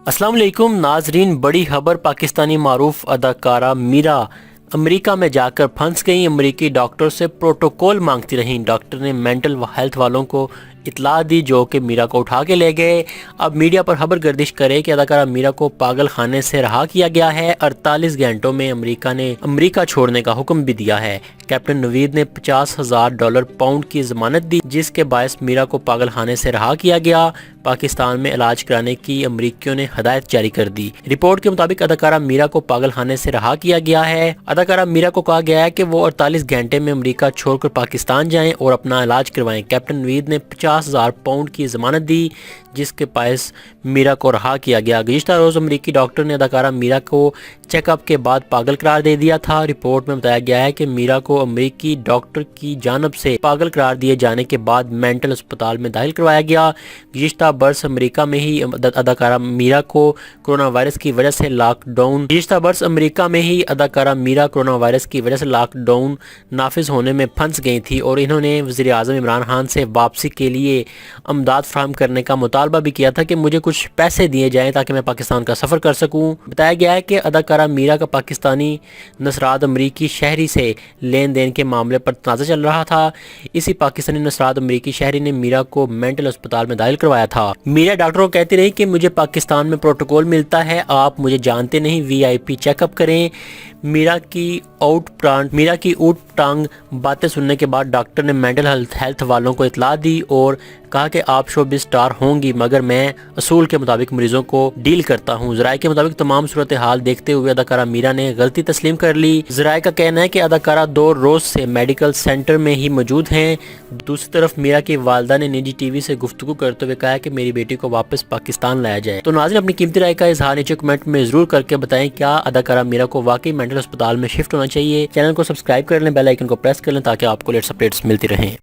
अस्सलाम वालेकुम नाजरीन, बड़ी खबर पाकिस्तानी मारूफ अदाकारा मीरा अमेरिका में जाकर फंस गई। अमेरिकी डॉक्टर से प्रोटोकॉल मांगती रहीं। डॉक्टर ने मेंटल हेल्थ वालों को इतला दी जो कि मीरा को उठा के ले गए। अब मीडिया पर खबर गर्दिश करे कि अदाकारा मीरा को पागल खाने से रहा किया गया है। 48 घंटों में अमेरिका ने अमेरिका छोड़ने का हुक्म भी दिया है। कैप्टन नवीद ने $50,000 पाउंड की जमानत दी, जिसके बायस मीरा को पागल खाने से रहा किया गया। पाकिस्तान में इलाज कराने की अमरीकियों ने हदायत जारी कर दी। रिपोर्ट के मुताबिक अदाकारा मीरा को पागल खाने से रहा किया गया है। अदाकारा मीरा को कहा गया है कि वो 48 घंटे में अमेरिका छोड़कर पाकिस्तान जाएं और अपना इलाज करवाएं। कैप्टन नवीद ने 50,000 पाउंड की जमानत दी, जिसके बायस मीरा को रहा किया गया। गुज़िश्ता रोज़ अमरीकी डॉक्टर ने अदाकारा मीरा को चेकअप के बाद पागल करार दे दिया था। रिपोर्ट में बताया गया है कि मीरा को अमरीकी डॉक्टर की जानब से पागल करार दिए जाने के बाद मेंटल अस्पताल में दाखिल करवाया गया। गुज़िश्ता बरस अमेरिका में ही अदाकारा मीरा को कोरोना वायरस की वजह से लॉकडाउन नाफिज होने में फंस गई थी और इन्होंने वज़ीर आज़म इमरान खान से वापसी के लिए अमदाद फराहम करने का मुतालबा भी किया था कि मुझे कुछ पैसे दिए जाएं ताकि मैं पाकिस्तान का सफ़र कर सकूं। बताया गया है कि अदाकारा मीरा का पाकिस्तानी नसरात अमरीकी शहरी से लेन देन के मामले पर तनाज़ा चल रहा था। इसी पाकिस्तानी नसरात अमरीकी शहरी ने मीरा को मेंटल अस्पताल में दाखिल करवाया था। मीरा डॉक्टरों को कहती रही कि मुझे पाकिस्तान में प्रोटोकॉल मिलता है, आप मुझे जानते नहीं, VIP चेकअप करें। मीरा की ऊट टांग बातें सुनने के बाद डॉक्टर ने मेंटल हेल्थ वालों को इतला दी और कहा कि आप शोबिज़ स्टार होंगी, मगर मैं असूल के मुताबिक मरीजों को डील करता हूं। ज़राए के मुताबिक तमाम सूरत हाल देखते हुए अदाकारा मीरा ने गलती तस्लीम कर ली। ज़राए का कहना है कि अदाकारा 2 रोज़ से मेडिकल सेंटर में ही मौजूद हैं। दूसरी तरफ मीरा की वालदा ने निजी TV से गुफ्तगू करते हुए कहा कि मेरी बेटी को वापस पाकिस्तान लाया जाए। तो नाज़रीन, अपनी कीमती राय का इजहार नीचे कमेंट में ज़रूर करके बताएं, क्या अदाकारा मीरा को वाकई मेंटल अस्पताल में शिफ्ट होना चाहिए। चैनल को सब्सक्राइब कर लें, बेल आइकन को प्रेस कर लें ताकि आपको लेटेस्ट अपडेट्स मिलती रहें।